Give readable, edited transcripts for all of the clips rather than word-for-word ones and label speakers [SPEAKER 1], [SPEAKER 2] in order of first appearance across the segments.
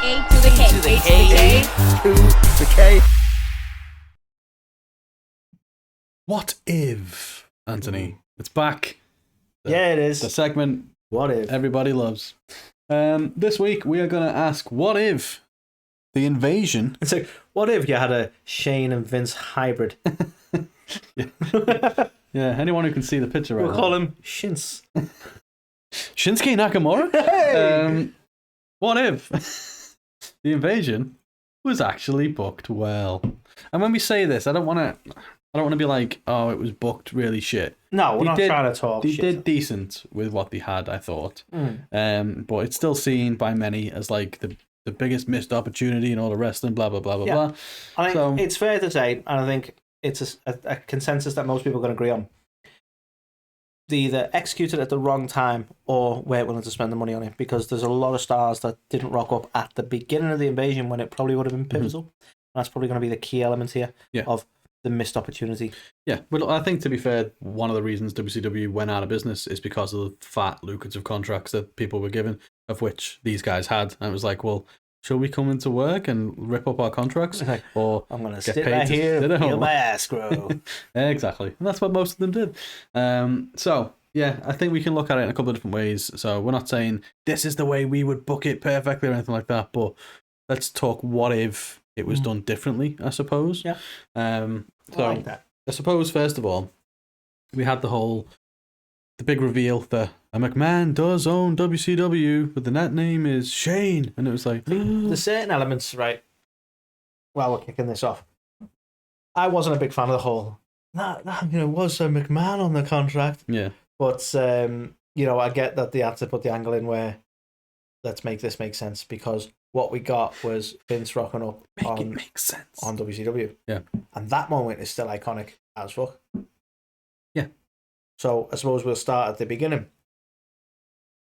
[SPEAKER 1] A to the K.
[SPEAKER 2] A to the K.
[SPEAKER 3] A to the K. What if, Anthony? It's back.
[SPEAKER 2] Yeah, it is.
[SPEAKER 3] The segment
[SPEAKER 2] What if?
[SPEAKER 3] everybody loves. This week we are going to ask, what if the invasion...
[SPEAKER 2] It's like, what if you had a Shane and Vince hybrid?
[SPEAKER 3] Yeah, anyone who can see the picture right
[SPEAKER 2] We'll
[SPEAKER 3] now.
[SPEAKER 2] call him Shins.
[SPEAKER 3] Shinsuke Nakamura?
[SPEAKER 2] Hey!
[SPEAKER 3] What if the invasion was actually booked well? And when we say this, I don't want to be like, oh, it was booked really shit.
[SPEAKER 2] No, we're not trying to talk
[SPEAKER 3] They
[SPEAKER 2] shit.
[SPEAKER 3] did decent with what they had, I thought.
[SPEAKER 2] Mm.
[SPEAKER 3] But it's still seen by many as like the biggest missed opportunity in all the wrestling, blah, blah, blah, blah, blah.
[SPEAKER 2] I think it's fair to say, and I think it's a consensus that most people are going to agree on. They either executed it at the wrong time or weren't willing to spend the money on it, because there's a lot of stars that didn't rock up at the beginning of the invasion when it probably would have been pivotal. That's probably going to be the key element here of the missed opportunity. Yeah,
[SPEAKER 3] well, I think, to be fair, one of the reasons WCW went out of business is because of the fat, lucrative contracts that people were given, of which these guys had. And it was like, well, shall we come into work and rip up our contracts? Or
[SPEAKER 2] I'm going to
[SPEAKER 3] get
[SPEAKER 2] sit
[SPEAKER 3] paid
[SPEAKER 2] right
[SPEAKER 3] to
[SPEAKER 2] here
[SPEAKER 3] sit
[SPEAKER 2] and
[SPEAKER 3] at
[SPEAKER 2] feel
[SPEAKER 3] home?
[SPEAKER 2] my ass grow.
[SPEAKER 3] Exactly. And that's what most of them did. So, yeah, I think we can look at it in a couple of different ways. So we're not saying this is the way we would book it perfectly or anything like that, but let's talk what if it was done differently, I suppose.
[SPEAKER 2] Yeah.
[SPEAKER 3] So
[SPEAKER 2] I like that.
[SPEAKER 3] I suppose, first of all, we had the big reveal that a McMahon does own WCW, but the net name is Shane. And it was like...
[SPEAKER 2] There's certain elements, right, while we're kicking this off. I wasn't a big fan of the whole, was a McMahon on the contract.
[SPEAKER 3] Yeah.
[SPEAKER 2] But, I get that they had to put the angle in where let's make this make sense, because what we got was Vince rocking up
[SPEAKER 3] It makes sense.
[SPEAKER 2] on WCW.
[SPEAKER 3] Yeah.
[SPEAKER 2] And that moment is still iconic as fuck.
[SPEAKER 3] Yeah.
[SPEAKER 2] So I suppose we'll start at the beginning.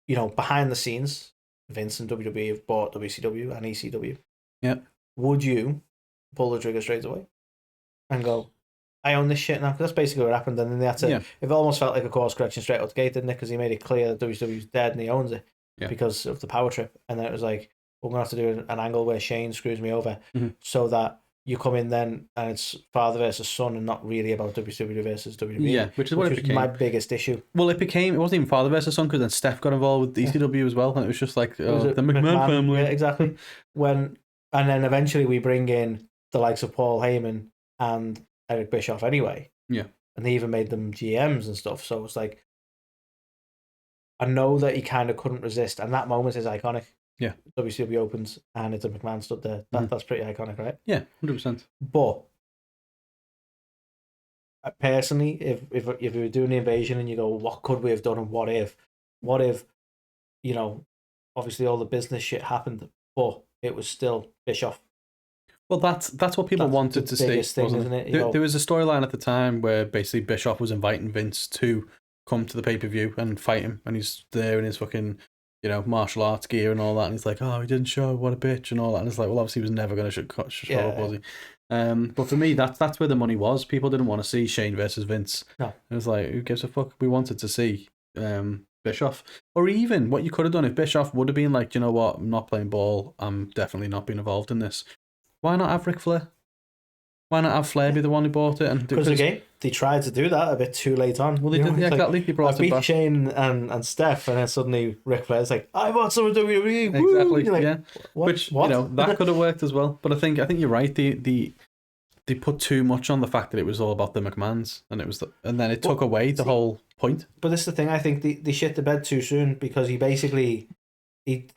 [SPEAKER 2] Behind the scenes, Vince and WWE have bought WCW and ECW.
[SPEAKER 3] Yeah.
[SPEAKER 2] Would you pull the trigger straight away and go, I own this shit now? Because that's basically what happened. And then they had to...
[SPEAKER 3] Yeah.
[SPEAKER 2] It almost felt like a course correction straight out the gate, didn't it? Because he made it clear that WCW's dead and he owns it because of the power trip. And then it was like, we're going to have to do an angle where Shane screws me over so that you come in then and it's father versus son and not really about WCW versus WWE.
[SPEAKER 3] Yeah, which is what it became.
[SPEAKER 2] My biggest issue.
[SPEAKER 3] Well, it wasn't even father versus son, because then Steph got involved with ECW as well, and it was just like, the McMahon family.
[SPEAKER 2] Yeah, exactly. And then eventually we bring in the likes of Paul Heyman and Eric Bischoff anyway.
[SPEAKER 3] Yeah.
[SPEAKER 2] And they even made them GMs and stuff. So it's like, I know that he kind of couldn't resist, and that moment is iconic.
[SPEAKER 3] Yeah.
[SPEAKER 2] WCW opens and it's a McMahon stood there. That's pretty iconic, right?
[SPEAKER 3] Yeah, 100%.
[SPEAKER 2] But personally, if we were doing the invasion and you go, what could we have done and what if, obviously all the business shit happened, but it was still Bischoff.
[SPEAKER 3] Well, that's what people wanted to see, wasn't it? There was a storyline at the time where basically Bischoff was inviting Vince to come to the pay-per-view and fight him, and he's there in his fucking, martial arts gear and all that, and he's like, oh, he didn't show, what a bitch, and all that, and it's like, well, obviously he was never going to show up, was he? But for me, that's where the money was. People didn't want to see Shane versus Vince.
[SPEAKER 2] No.
[SPEAKER 3] It was like, who gives a fuck? We wanted to see Bischoff. Or even what you could have done if Bischoff would have been like, you know what, I'm not playing ball, I'm definitely not being involved in this. Why not have Ric Flair? Why not have Flair be the one who bought it?
[SPEAKER 2] Because again, they tried to do that a bit too late on.
[SPEAKER 3] Well, they did, exactly. They brought
[SPEAKER 2] it
[SPEAKER 3] back.
[SPEAKER 2] Shane and Steph, and then suddenly Ric Flair's like, I want some of WWE.
[SPEAKER 3] Exactly,
[SPEAKER 2] like,
[SPEAKER 3] yeah. Which, that could have worked as well. But I think you're right. They put too much on the fact that it was all about the McMahons, and then it took away the whole point.
[SPEAKER 2] But this is the thing. I think they shit the bed too soon, because the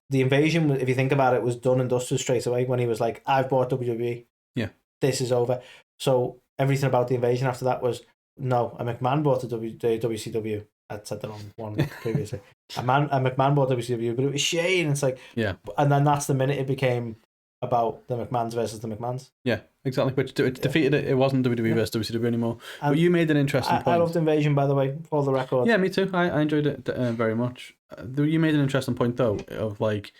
[SPEAKER 2] invasion, if you think about it, was done and dusted straight away when he was like, I've bought WWE.
[SPEAKER 3] Yeah.
[SPEAKER 2] This is over. So everything about the invasion after that was, no, a McMahon bought the WCW. I said the wrong one previously. A McMahon bought WCW, but it was Shane. It's like,
[SPEAKER 3] yeah.
[SPEAKER 2] And then that's the minute it became about the McMahons versus the McMahons.
[SPEAKER 3] Yeah, exactly. Which defeated it. It wasn't WWE versus WCW anymore. But you made an interesting point.
[SPEAKER 2] I loved Invasion, by the way, for the record.
[SPEAKER 3] Yeah, me too. I enjoyed it very much. You made an interesting point, though, of like,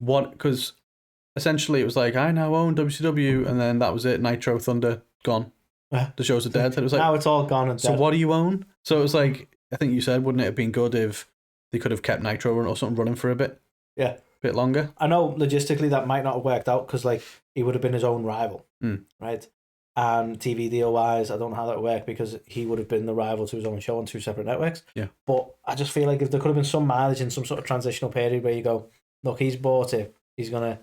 [SPEAKER 3] because essentially it was like, I now own WCW, and then that was it. Nitro, Thunder, gone. The shows are dead. It was like,
[SPEAKER 2] now it's all gone and dead.
[SPEAKER 3] So what do you own? So it was like, I think you said, wouldn't it have been good if they could have kept Nitro or something running for a bit?
[SPEAKER 2] Yeah.
[SPEAKER 3] bit longer.
[SPEAKER 2] I know logistically that might not have worked out because like he would have been his own rival, right? And TV deal wise, I don't know how that would work because he would have been the rival to his own show on 2 separate networks.
[SPEAKER 3] Yeah.
[SPEAKER 2] But I just feel like if there could have been some mileage in some sort of transitional period where you go, look, he's bought it, he's gonna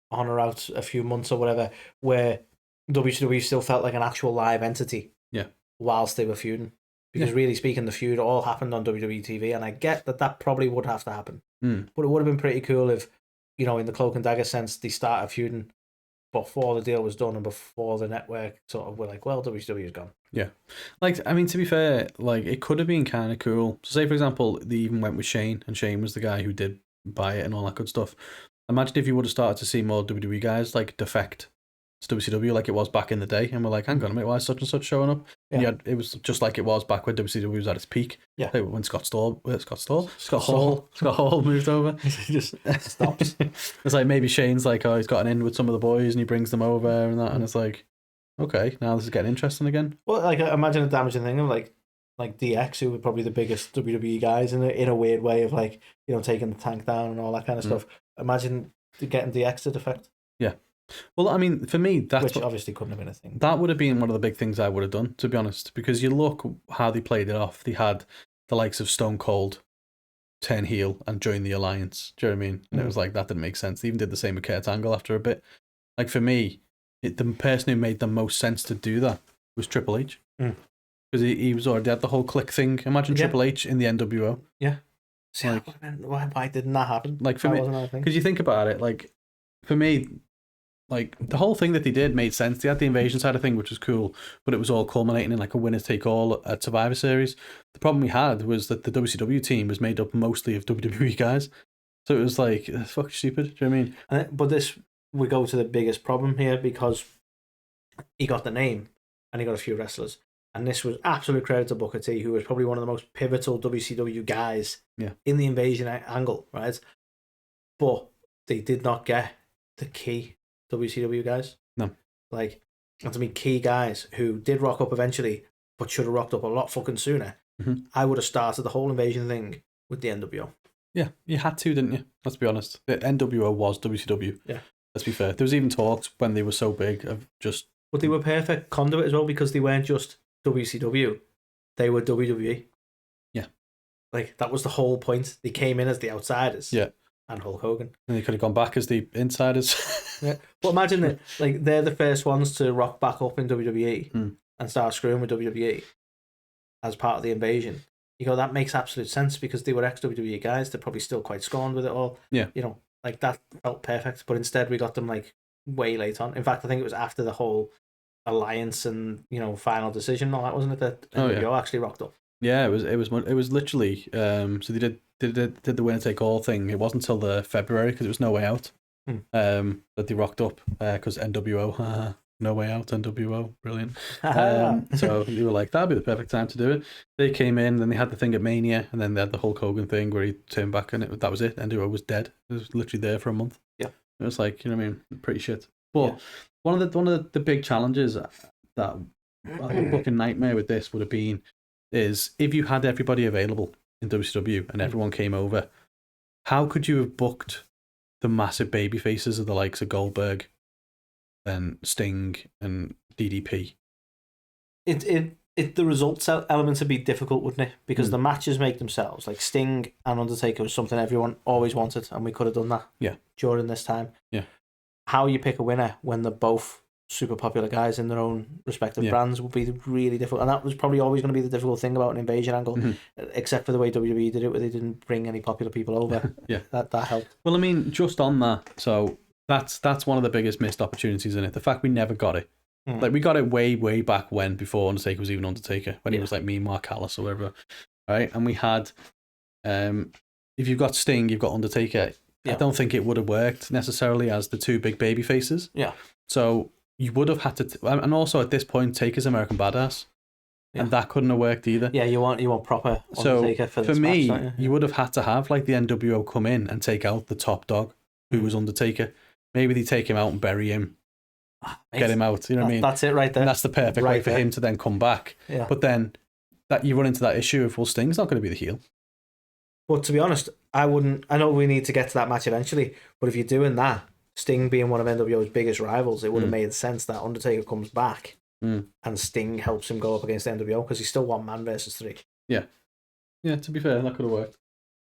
[SPEAKER 2] honor out a few months or whatever, where WCW still felt like an actual live entity.
[SPEAKER 3] Yeah.
[SPEAKER 2] Whilst they were feuding. Because really speaking, the feud all happened on WWE TV, and I get that probably would have to happen. But it would have been pretty cool if, you know, in the cloak and dagger sense, they started feuding before the deal was done and before the network sort of were like, well, WCW's gone.
[SPEAKER 3] Yeah. Like, I mean, to be fair, like, it could have been kind of cool. So say, for example, they even went with Shane, and Shane was the guy who did buy it and all that good stuff. Imagine if you would have started to see more WWE guys, like, defect to WCW like it was back in the day, and we're like, hang on a minute, why is such and such showing up? And it was just like it was back when WCW was at its peak.
[SPEAKER 2] Yeah.
[SPEAKER 3] Like when Scott Hall moved over.
[SPEAKER 2] He just stops.
[SPEAKER 3] It's like maybe Shane's like, oh, he's got an in with some of the boys and he brings them over and that, and it's like, okay, now this is getting interesting again.
[SPEAKER 2] Well, like imagine a damaging thing of like DX, who were probably the biggest WWE guys in a weird way of like, you know, taking the tank down and all that kind of stuff. Imagine getting DX to defect.
[SPEAKER 3] Yeah. Well, I mean, for me,
[SPEAKER 2] which obviously couldn't have been a thing.
[SPEAKER 3] That would have been one of the big things I would have done, to be honest, because you look how they played it off. They had the likes of Stone Cold turn heel and join the Alliance. Do you know what I mean? And it was like, that didn't make sense. They even did the same with Kurt Angle after a bit. Like, for me, the person who made the most sense to do that was Triple H. Because he was already had the whole Kliq thing. Imagine Triple H in the NWO.
[SPEAKER 2] Yeah. See, like, why didn't that happen?
[SPEAKER 3] Like, for me, because you think about it, like, for me, like, the whole thing that they did made sense. They had the invasion side of thing, which was cool, but it was all culminating in like a winner-take-all at Survivor Series. The problem we had was that the WCW team was made up mostly of WWE guys. So it was like, fuck, stupid. Do you know what I mean?
[SPEAKER 2] But we go to the biggest problem here, because he got the name and he got a few wrestlers. And this was absolute credit to Booker T, who was probably one of the most pivotal WCW guys in the invasion angle, right? But they did not get the key WCW guys.
[SPEAKER 3] No.
[SPEAKER 2] Like, and to me, key guys who did rock up eventually, but should have rocked up a lot fucking sooner. I would have started the whole invasion thing with the NWO.
[SPEAKER 3] Yeah, you had to, didn't you? Let's be honest. The NWO was WCW.
[SPEAKER 2] Yeah.
[SPEAKER 3] Let's be fair. There was even talks when they were so big of just...
[SPEAKER 2] But they were perfect conduit as well, because they weren't just WCW. They were WWE.
[SPEAKER 3] Yeah.
[SPEAKER 2] Like, that was the whole point. They came in as the outsiders.
[SPEAKER 3] Yeah.
[SPEAKER 2] And Hulk Hogan.
[SPEAKER 3] And they could have gone back as the insiders.
[SPEAKER 2] Yeah. Well, imagine that, like, they're the first ones to rock back up in WWE and start screwing with WWE as part of the invasion. You go, that makes absolute sense, because they were ex-WWE guys. They're probably still quite scorned with it all.
[SPEAKER 3] Yeah.
[SPEAKER 2] You know, like, that felt perfect. But instead, we got them, like, way late on. In fact, I think it was after the whole alliance and, you know, final decision and all that, wasn't it, that NWO actually rocked up?
[SPEAKER 3] Yeah, it was literally, so they did the winner take all thing. It wasn't until the February, because it was No Way Out, that they rocked up, because NWO, No Way Out, NWO, brilliant. So they were like, that'd be the perfect time to do it. They came in, then they had the thing at Mania, and then they had the Hulk Hogan thing where he turned back, and that was it. NWO was dead. It was literally there for a month.
[SPEAKER 2] Yeah,
[SPEAKER 3] it was like, you know what I mean, pretty shit. But one of the big challenges that a fucking nightmare with this would have been is if you had everybody available in WCW and everyone came over, how could you have booked the massive baby faces of the likes of Goldberg and Sting and DDP?
[SPEAKER 2] The results elements would be difficult, wouldn't it? Because the matches make themselves. Like Sting and Undertaker was something everyone always wanted, and we could have done that during this time.
[SPEAKER 3] Yeah.
[SPEAKER 2] How you pick a winner when they're both super popular guys in their own respective brands would be really difficult, and that was probably always going to be the difficult thing about an invasion angle, except for the way WWE did it, where they didn't bring any popular people over. that helped.
[SPEAKER 3] Well, I mean, just on that, so that's one of the biggest missed opportunities in it. The fact we never got it, like we got it way back when, before Undertaker was even Undertaker, when he was like me, Mark Callis or whatever, right? And we had, if you've got Sting, you've got Undertaker. I don't think it would have worked necessarily as the two big baby faces.
[SPEAKER 2] Yeah.
[SPEAKER 3] So you would have had to, and also at this point, Taker's American Badass, and that couldn't have worked either.
[SPEAKER 2] Yeah, you want proper Undertaker for
[SPEAKER 3] me.
[SPEAKER 2] match,
[SPEAKER 3] you would have had to have like the NWO come in and take out the top dog, who was Undertaker. Maybe they take him out and bury him, get him out. You know what I mean?
[SPEAKER 2] That's it right there.
[SPEAKER 3] And that's the perfect way for him to then come back.
[SPEAKER 2] Yeah.
[SPEAKER 3] But then that you run into that issue of, well, Sting's not going to be the heel.
[SPEAKER 2] But to be honest, I wouldn't. I know we need to get to that match eventually, but if you're doing that, Sting being one of NWO's biggest rivals, it would have made sense that Undertaker comes back and Sting helps him go up against NWO because he's still 1 man versus 3.
[SPEAKER 3] Yeah. Yeah, to be fair, that could have worked.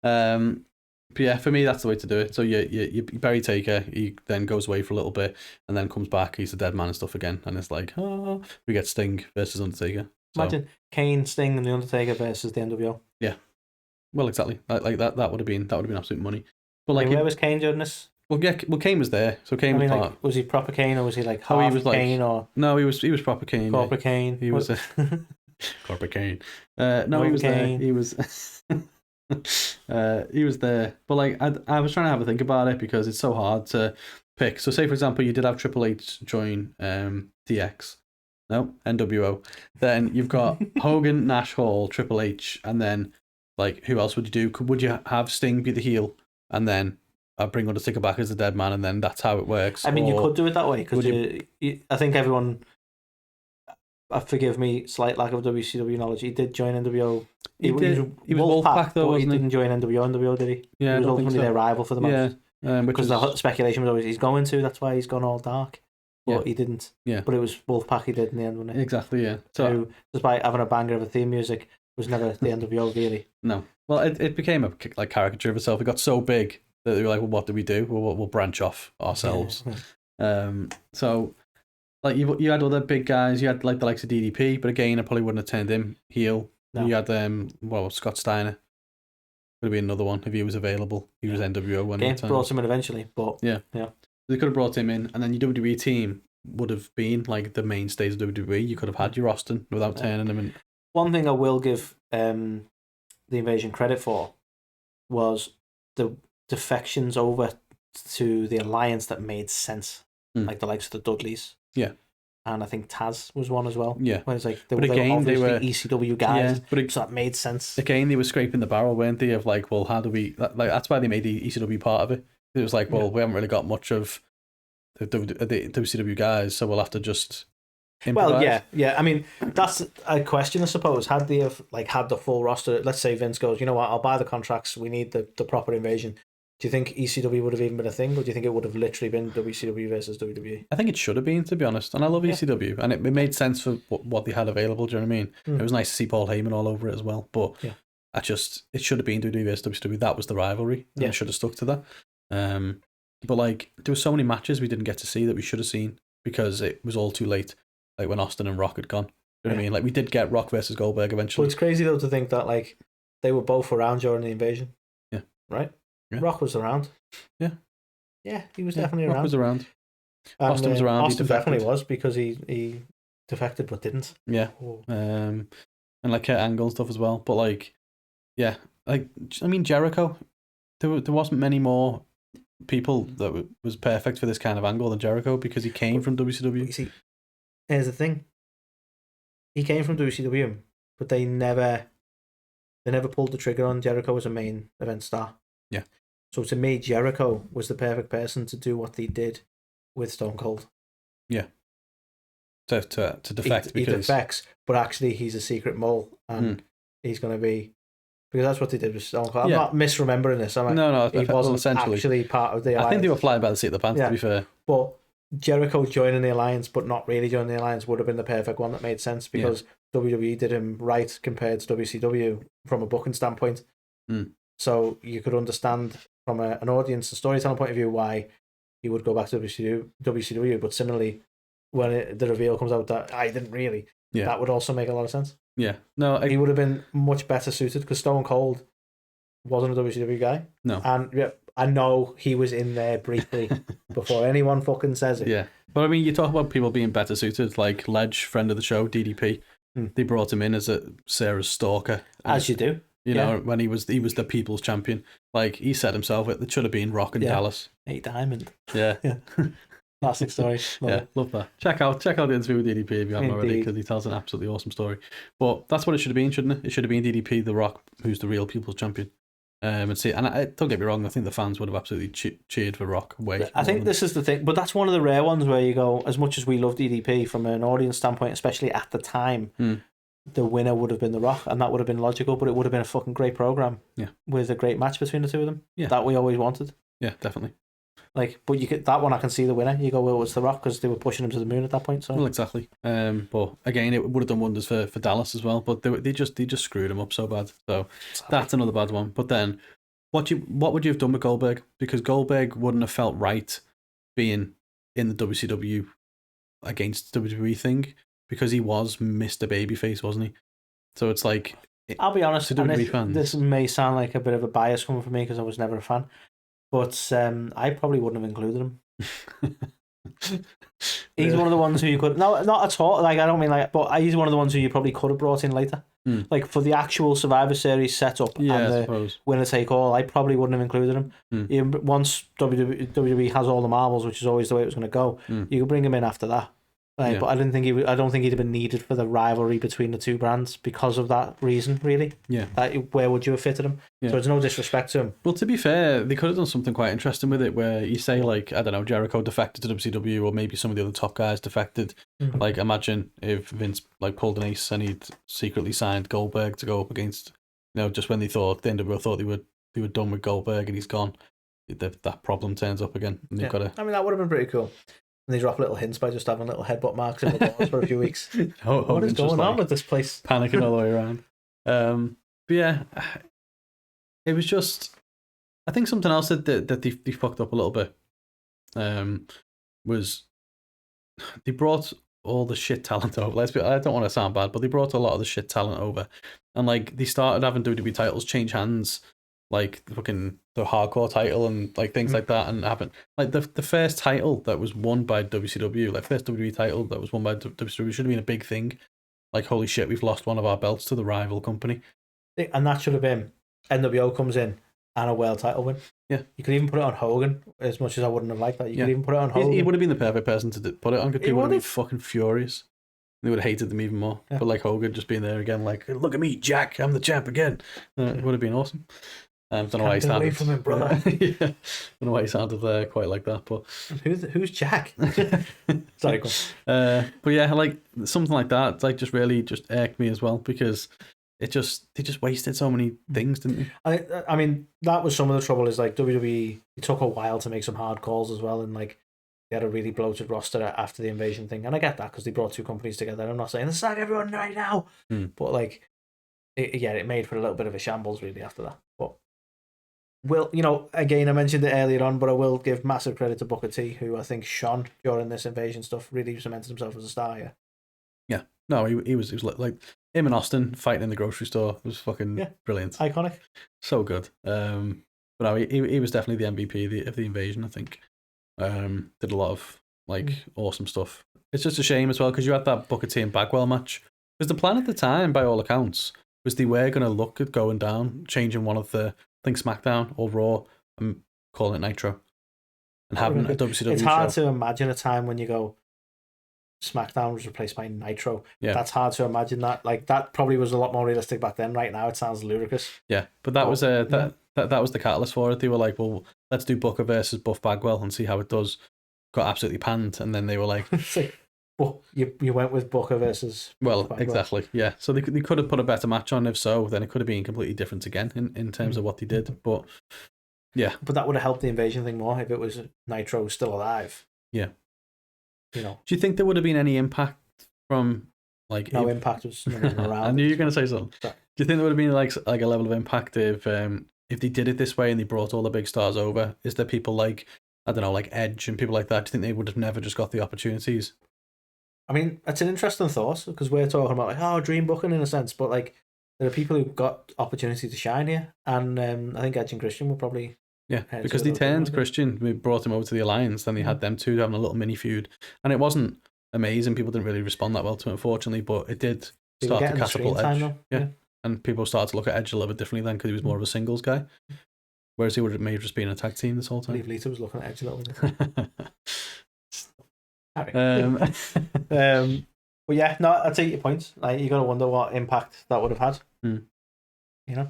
[SPEAKER 3] But yeah, for me, that's the way to do it. So you bury Taker, he then goes away for a little bit, and then comes back, he's a dead man and stuff again, and it's like, oh, we get Sting versus Undertaker. So,
[SPEAKER 2] imagine Kane, Sting, and the Undertaker versus the NWO.
[SPEAKER 3] Yeah. Well, exactly. Like that would have been absolute money. But like,
[SPEAKER 2] where was Kane during this?
[SPEAKER 3] Well, yeah, Kane was there. So Kane was part.
[SPEAKER 2] Like, was he proper Kane or was he like half Kane or?
[SPEAKER 3] No, he was proper Kane.
[SPEAKER 2] Corporate Kane.
[SPEAKER 3] He was corporate Kane. No, he was Kane. There. He was. He was there. But like, I was trying to have a think about it because it's so hard to pick. So say for example, you did have Triple H join DX. No, NWO. Then you've got Hogan, Nash, Hall, Triple H, and then like who else would you do? Would you have Sting be the heel, and then bring Undertaker back as the dead man, and then that's how it works?
[SPEAKER 2] I mean, you could do it that way because I think everyone. Forgive me, slight lack of WCW knowledge. He did join NWO. He was Wolfpack though, wasn't he? He didn't join NWO, did he?
[SPEAKER 3] Yeah,
[SPEAKER 2] he was ultimately their rival for the match. Yeah, because the speculation was always he's going to. That's why he's gone all dark. But he didn't. Yeah. But it was Wolfpack he did in the end, wasn't it?
[SPEAKER 3] Exactly, yeah.
[SPEAKER 2] So despite having a banger of a theme music, was never the NWO really.
[SPEAKER 3] No. Well, it became a like caricature of itself. It got so big that they were like, well, what do we do? We'll branch off ourselves. Yeah. So like you had other big guys. You had like the likes of DDP, but again, I probably wouldn't have turned him heel. No. You had Scott Steiner. Would have been another one if he was available. He was NWO when
[SPEAKER 2] they brought him in eventually, but yeah.
[SPEAKER 3] They could have brought him in, and then your WWE team would have been like the mainstays of WWE. You could have had your Austin without turning him in.
[SPEAKER 2] One thing I will give the Invasion credit for was the defections over to the Alliance that made sense, like the likes of the Dudleys.
[SPEAKER 3] Yeah.
[SPEAKER 2] And I think Taz was one as well.
[SPEAKER 3] Yeah.
[SPEAKER 2] Where it's like they were ECW guys, so that made sense.
[SPEAKER 3] Again, they were scraping the barrel, weren't they? Of like, well, how do we like? That's why they made the ECW part of it. It was like, well, we haven't really got much of the WCW guys, so we'll have to just improvise.
[SPEAKER 2] Well, yeah. I mean, that's a question, I suppose. Had they have had the full roster? Let's say Vince goes, you know what? I'll buy the contracts. We need the proper Invasion. Do you think ECW would have even been a thing, or do you think it would have literally been WCW versus WWE?
[SPEAKER 3] I think it should have been, to be honest. And I love ECW, and it made sense for what they had available. Do you know what I mean? It was nice to see Paul Heyman all over it as well. But it should have been WWE versus WCW. That was the rivalry. And I should have stuck to that. But like, there were so many matches we didn't get to see that we should have seen because it was all too late. Like when Austin and Rock had gone. You know what I mean? Like we did get Rock versus Goldberg eventually.
[SPEAKER 2] Well, it's crazy though to think that like they were both around during the Invasion.
[SPEAKER 3] Yeah.
[SPEAKER 2] Right. Yeah. Rock was around.
[SPEAKER 3] Yeah.
[SPEAKER 2] Yeah, he was definitely around.
[SPEAKER 3] Rock was around.
[SPEAKER 2] And,
[SPEAKER 3] Austin was around.
[SPEAKER 2] Austin definitely was because he defected but didn't.
[SPEAKER 3] Yeah. And like Kurt Angle and stuff as well. But like, yeah, like I mean Jericho, there wasn't many more people that was perfect for this kind of angle than Jericho because he came from WCW.
[SPEAKER 2] You see, here's the thing. He came from WCW, but they never pulled the trigger on Jericho as a main event star.
[SPEAKER 3] Yeah.
[SPEAKER 2] So to me, Jericho was the perfect person to do what they did with Stone Cold.
[SPEAKER 3] Yeah. To defect because
[SPEAKER 2] he defects, but actually he's a secret mole, and he's going to be because that's what they did with Stone Cold. I'm not misremembering this.
[SPEAKER 3] No,
[SPEAKER 2] he wasn't essentially actually part of the Alliance.
[SPEAKER 3] I think they were flying by the seat of the pants. To be fair,
[SPEAKER 2] but Jericho joining the Alliance, but not really joining the Alliance, would have been the perfect one that made sense because WWE did him right compared to WCW from a booking standpoint. So you could understand from an audience, a storytelling point of view, why he would go back to WCW. But similarly, when the reveal comes out that I didn't really, that would also make a lot of sense.
[SPEAKER 3] Yeah, no,
[SPEAKER 2] he would have been much better suited because Stone Cold wasn't a WCW guy.
[SPEAKER 3] No,
[SPEAKER 2] and I know he was in there briefly before anyone fucking says it.
[SPEAKER 3] Yeah, but I mean, you talk about people being better suited, like Ledge, friend of the show, DDP. They brought him in as Sarah's stalker,
[SPEAKER 2] as you do.
[SPEAKER 3] You know, when he was the people's champion. Like, he said himself, it should have been Rock and Dallas.
[SPEAKER 2] 8 Diamond.
[SPEAKER 3] Yeah.
[SPEAKER 2] Classic story.
[SPEAKER 3] Love that. Check out the interview with DDP if you haven't already, because he tells an absolutely awesome story. But that's what it should have been, shouldn't it? It should have been DDP, The Rock, who's the real people's champion. And don't get me wrong, I think the fans would have absolutely cheered for Rock.
[SPEAKER 2] I think this is the thing, but that's one of the rare ones where you go, as much as we love DDP from an audience standpoint, especially at the time, the winner would have been The Rock, and that would have been logical, but it would have been a fucking great program.
[SPEAKER 3] Yeah.
[SPEAKER 2] With a great match between the two of them.
[SPEAKER 3] Yeah.
[SPEAKER 2] That we always wanted.
[SPEAKER 3] Yeah, definitely.
[SPEAKER 2] Like, but you could, that one I can see the winner. You go, well, it's The Rock because they were pushing him to the moon at that point. So
[SPEAKER 3] well, exactly. But again, it would have done wonders for Dallas as well. But they just screwed him up so bad. So that's another bad one. But then, what would you have done with Goldberg? Because Goldberg wouldn't have felt right being in the WCW against WWE thing, because he was Mr. Babyface, wasn't he? So it's like,
[SPEAKER 2] I'll be honest,
[SPEAKER 3] and
[SPEAKER 2] this may sound like a bit of a bias coming from me because I was never a fan. But I probably wouldn't have included him. He's one of the ones who you could... No, not at all. Like, I don't mean like... But he's one of the ones who you probably could have brought in later. Like, for the actual Survivor Series setup and the winner-take-all, I probably wouldn't have included him. Once WWE has all the marbles, which is always the way it was going to go, you could bring him in after that. But I don't think he'd have been needed for the rivalry between the two brands because of that reason, really.
[SPEAKER 3] Yeah.
[SPEAKER 2] Where would you have fitted him? Yeah. So there's no disrespect to him.
[SPEAKER 3] Well, to be fair, they could have done something quite interesting with it, where you say, like, I don't know, Jericho defected to WCW, or maybe some of the other top guys defected. Like, imagine if Vince like pulled an ace and he'd secretly signed Goldberg to go up against, just when they thought the NWO thought they were done with Goldberg and he's gone, that problem turns up again. And they've got to...
[SPEAKER 2] I mean, that would have been pretty cool. And they drop little hints by just having little headbutt marks in the walls for a few weeks. What is going on with this place?
[SPEAKER 3] Panicking all the way around. But yeah, it was just... I think something else that they fucked up a little bit was they brought all the shit talent over. I don't want to sound bad, but they brought a lot of the shit talent over. And like they started having WWE titles change hands, like the hardcore title and like things like that, and happen like the first title that was won by WCW, like first WWE title that was won by WCW should have been a big thing. Like, holy shit, we've lost one of our belts to the rival company.
[SPEAKER 2] And that should have been NWO comes in and a world title win.
[SPEAKER 3] Yeah. You
[SPEAKER 2] could even put it on Hogan, as much as I wouldn't have liked that. You could even put it on Hogan.
[SPEAKER 3] He would have been the perfect person to put it on, because people would have been fucking furious. They would have hated them even more. Yeah. But like Hogan just being there again, like, look at me, Jack, I'm the champ again. It would have been awesome. Don't know why he sounded.
[SPEAKER 2] Away from him, brother.
[SPEAKER 3] Don't know why he sounded quite like that, but
[SPEAKER 2] who's Jack? Sorry, go
[SPEAKER 3] on. But yeah, like something like that, like just really just irked me as well, because they just wasted so many things, didn't they?
[SPEAKER 2] I mean, that was some of the trouble. Is like WWE, it took a while to make some hard calls as well, and like they had a really bloated roster after the Invasion thing, and I get that because they brought two companies together. I'm not saying let's sack everyone right now, but like, it made for a little bit of a shambles really after that, but. Again, I mentioned it earlier on, but I will give massive credit to Booker T, who I think shone during this Invasion stuff, really cemented himself as a star here.
[SPEAKER 3] Yeah. No, he was like him and Austin fighting in the grocery store was fucking brilliant.
[SPEAKER 2] Iconic.
[SPEAKER 3] So good. But no, he was definitely the MVP of the Invasion, I think. Did a lot of awesome stuff. It's just a shame as well, because you had that Booker T and Bagwell match. Because the plan at the time, by all accounts, was they were going to look at going down, changing one of the, I think, SmackDown or Raw, and calling it Nitro, and having a WCW
[SPEAKER 2] It's hard
[SPEAKER 3] show.
[SPEAKER 2] to imagine a time when you go, SmackDown was replaced by Nitro.
[SPEAKER 3] Yeah.
[SPEAKER 2] That's hard to imagine that. Like, that probably was a lot more realistic back then. Right now, it sounds ludicrous.
[SPEAKER 3] Yeah, but that was that was the catalyst for it. They were like, well, let's do Booker versus Buff Bagwell and see how it does. Got absolutely panned, and then they were like...
[SPEAKER 2] Well, you went with Booker versus...
[SPEAKER 3] Well, exactly, yeah. So they could have put a better match on. If so, then it could have been completely different again in terms of what they did. But, yeah.
[SPEAKER 2] But that would have helped the Invasion thing more if it was Nitro still alive.
[SPEAKER 3] Yeah. Do you think there would have been any impact from...
[SPEAKER 2] No impact was around.
[SPEAKER 3] I knew you were going to say something. Sorry. Do you think there would have been like a level of impact if they did it this way and they brought all the big stars over? Is there people like, I don't know, like Edge and people like that? Do you think they would have never just got the opportunities?
[SPEAKER 2] I mean, it's an interesting thought, because we're talking about dream booking in a sense, but like there are people who got opportunity to shine here, and I think Edge and Christian will probably
[SPEAKER 3] because they turned Christian, we brought him over to the Alliance, then they had them two having a little mini feud, and it wasn't amazing. People didn't really respond that well to it, unfortunately, but it did start to catapult Edge. Yeah, and people started to look at Edge a little bit differently then, because he was more of a singles guy, whereas he would have made just being a tag team this whole time.
[SPEAKER 2] I believe Lita was looking at Edge a little bit. But yeah, no, I take your points. Like, you got to wonder what impact that would have had. Yeah.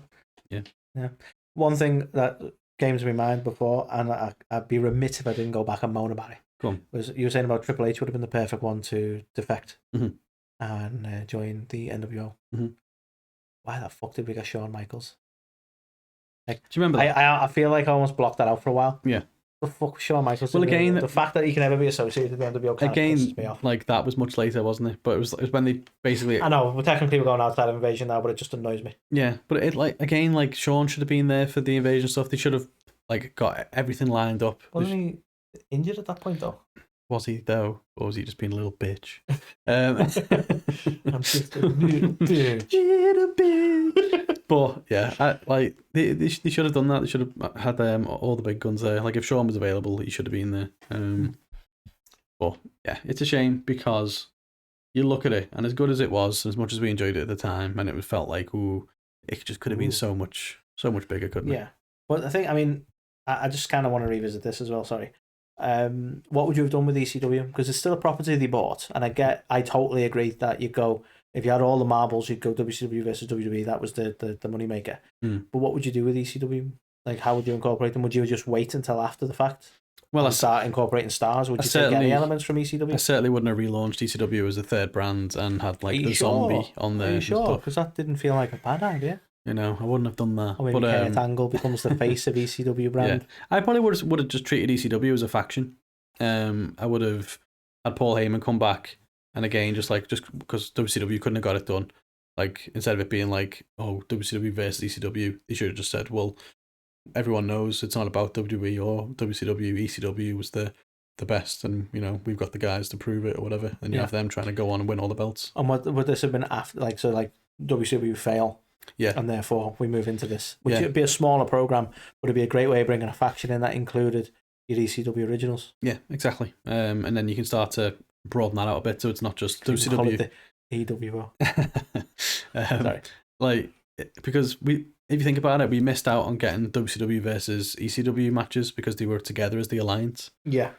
[SPEAKER 2] One thing that came to my mind before, and I'd be remiss if I didn't go back and moan about it.
[SPEAKER 3] Go on.
[SPEAKER 2] Was you were saying about Triple H would have been the perfect one to defect. and join the NWO.
[SPEAKER 3] Mm-hmm.
[SPEAKER 2] Why the fuck did we get Shawn Michaels? Like,
[SPEAKER 3] do you remember that?
[SPEAKER 2] I feel like I almost blocked that out for a while.
[SPEAKER 3] Yeah.
[SPEAKER 2] The fuck was Shawn Michaels?
[SPEAKER 3] Well, again,
[SPEAKER 2] the fact that he can ever be associated with the NWO kind of pisses me off.
[SPEAKER 3] Like that was much later, wasn't it? But it was when they basically.
[SPEAKER 2] I know, we're technically going outside of Invasion now, but it just annoys me.
[SPEAKER 3] Yeah, but it like Shawn should have been there for the Invasion stuff. They should have like got everything lined up.
[SPEAKER 2] Wasn't he injured at that point though?
[SPEAKER 3] Was he though, or was he just being a little bitch?
[SPEAKER 2] I'm just a little bitch.
[SPEAKER 3] Little bitch. But yeah, they should have done that. They should have had all the big guns there. Like if Shawn was available, he should have been there. But yeah, it's a shame because you look at it, and as good as it was, as much as we enjoyed it at the time, and it felt like it just could have been so much bigger, couldn't it?
[SPEAKER 2] Yeah, but I mean, I just kind of want to revisit this as well. Sorry. What would you have done with ECW? Because it's still a property they bought, and I totally agree that you go, if you had all the marbles, you'd go WCW versus WWE. That was the money maker. But what would you do with ECW? Like, how would you incorporate them? Would you just wait until after the fact? Well, I start incorporating stars. Would you take any elements from ECW?
[SPEAKER 3] I certainly wouldn't have relaunched ECW as a third brand and had like the zombie on there.
[SPEAKER 2] Are you sure? Because that didn't feel like a bad idea.
[SPEAKER 3] You know, I wouldn't have done that.
[SPEAKER 2] Or maybe Kurt Angle becomes the face of ECW brand.
[SPEAKER 3] Yeah. I probably would have just treated ECW as a faction. I would have had Paul Heyman come back, and again, just because WCW couldn't have got it done. Like, instead of it being like, oh, WCW versus ECW, they should have just said, well, everyone knows it's not about WWE or WCW. ECW was the best, and you know, we've got the guys to prove it or whatever. And you have them trying to go on and win all the belts.
[SPEAKER 2] And would this have been after, like WCW fail?
[SPEAKER 3] Yeah.
[SPEAKER 2] And therefore we move into this. Would it be a smaller program? Would it be a great way of bringing a faction in that included your ECW originals?
[SPEAKER 3] Yeah, exactly. And then you can start to broaden that out a bit, so it's not just WCW.
[SPEAKER 2] Call it the EWO. Sorry.
[SPEAKER 3] Like, because if you think about it, we missed out on getting WCW versus ECW matches because they were together as the alliance.
[SPEAKER 2] Yeah.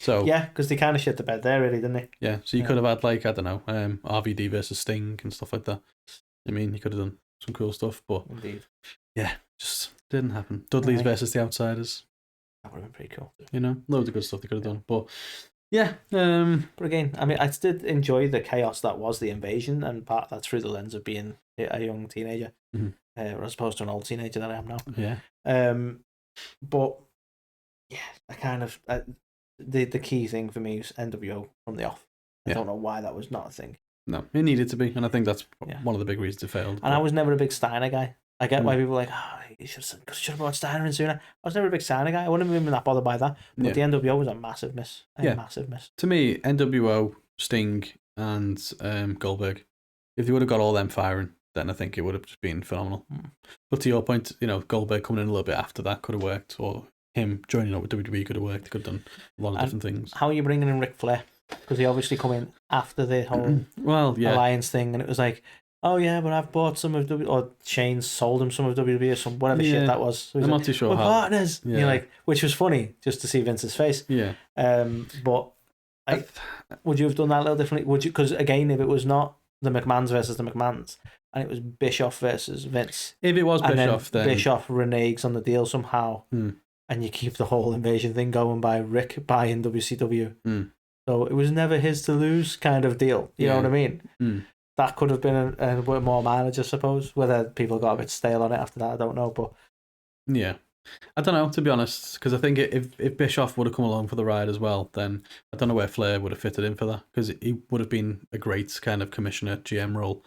[SPEAKER 3] So
[SPEAKER 2] yeah, because they kind of shit the bed there, really, didn't they?
[SPEAKER 3] Yeah. So you could have had like, I don't know, RVD versus Sting and stuff like that. I mean, you could have done some cool stuff, but
[SPEAKER 2] indeed,
[SPEAKER 3] yeah, just didn't happen. Dudley's versus the Outsiders.
[SPEAKER 2] That would have been pretty cool.
[SPEAKER 3] You know, loads of good stuff they could have done, but yeah.
[SPEAKER 2] But again, I mean, I did enjoy the chaos that was the Invasion, and part of that through the lens of being a young teenager, as opposed to an old teenager that I am now.
[SPEAKER 3] Yeah.
[SPEAKER 2] But yeah, I kind of the key thing for me is NWO from the off. I don't know why that was not a thing.
[SPEAKER 3] No, it needed to be, and I think that's one of the big reasons it failed.
[SPEAKER 2] And I was never a big Steiner guy. I get why people are like, you should have brought Steiner in sooner. I was never a big Steiner guy. I wouldn't have been that bothered by that. But the NWO was a massive miss. Massive miss.
[SPEAKER 3] To me, NWO, Sting, and Goldberg, if they would have got all them firing, then I think it would have just been phenomenal. But to your point, you know, Goldberg coming in a little bit after that could have worked, or him joining up with WWE could have worked. They could have done a lot of different things.
[SPEAKER 2] How are you bringing in Ric Flair? Because he obviously come in after the whole alliance thing, and it was like, oh yeah, but I've bought some of or Shane sold him some of WWE or some whatever shit that was. So
[SPEAKER 3] I'm not too sure.
[SPEAKER 2] We're partners. Yeah. You're like, which was funny just to see Vince's face.
[SPEAKER 3] Yeah.
[SPEAKER 2] But would you have done that a little differently? Would you? Because again, if it was not the McMahons versus the McMahons, and it was Bischoff versus Vince,
[SPEAKER 3] if it was Bischoff, then
[SPEAKER 2] Bischoff reneges on the deal somehow, and you keep the whole Invasion thing going by Rick buying WCW. So it was never his to lose kind of deal. You know what I mean? That could have been a bit more mileage, I suppose. Whether people got a bit stale on it after that, I don't know. But
[SPEAKER 3] yeah, I don't know, to be honest, because I think if Bischoff would have come along for the ride as well, then I don't know where Flair would have fitted in for that, because he would have been a great kind of commissioner GM role.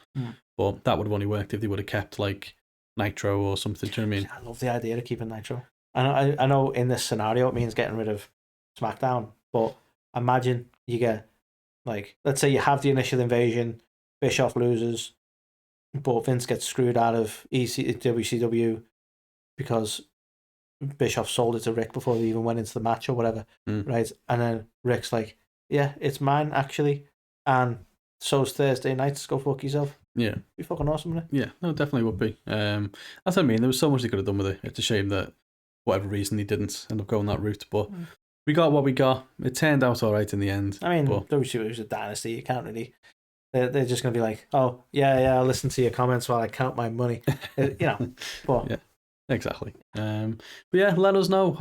[SPEAKER 3] But that would have only worked if they would have kept like Nitro or something. Do you know what I mean?
[SPEAKER 2] I love the idea of keeping Nitro. I know in this scenario it means getting rid of SmackDown, but imagine you get, like, let's say you have the initial invasion, Bischoff loses, but Vince gets screwed out of WCW because Bischoff sold it to Rick before they even went into the match or whatever, right? And then Rick's like, yeah, it's mine actually, and so's Thursday nights, go fuck yourself.
[SPEAKER 3] Yeah.
[SPEAKER 2] Be fucking awesome, wouldn't it?
[SPEAKER 3] Yeah, no, definitely would be. That's what I mean, there was so much they could have done with it. It's a shame that whatever reason he didn't end up going that route, but we got what we got. It turned out all right in the end.
[SPEAKER 2] I mean, WCW was a dynasty. You can't really. They're just going to be like, oh yeah, I'll listen to your comments while I count my money. You know, but
[SPEAKER 3] yeah, exactly. But yeah, let us know.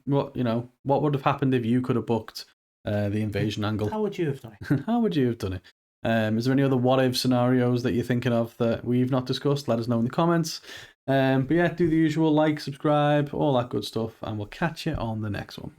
[SPEAKER 3] What would have happened if you could have booked the invasion angle?
[SPEAKER 2] How would you have done it?
[SPEAKER 3] How would you have done it? Is there any other what-if scenarios that you're thinking of that we've not discussed? Let us know in the comments. But yeah, do the usual, like, subscribe, all that good stuff, and we'll catch you on the next one.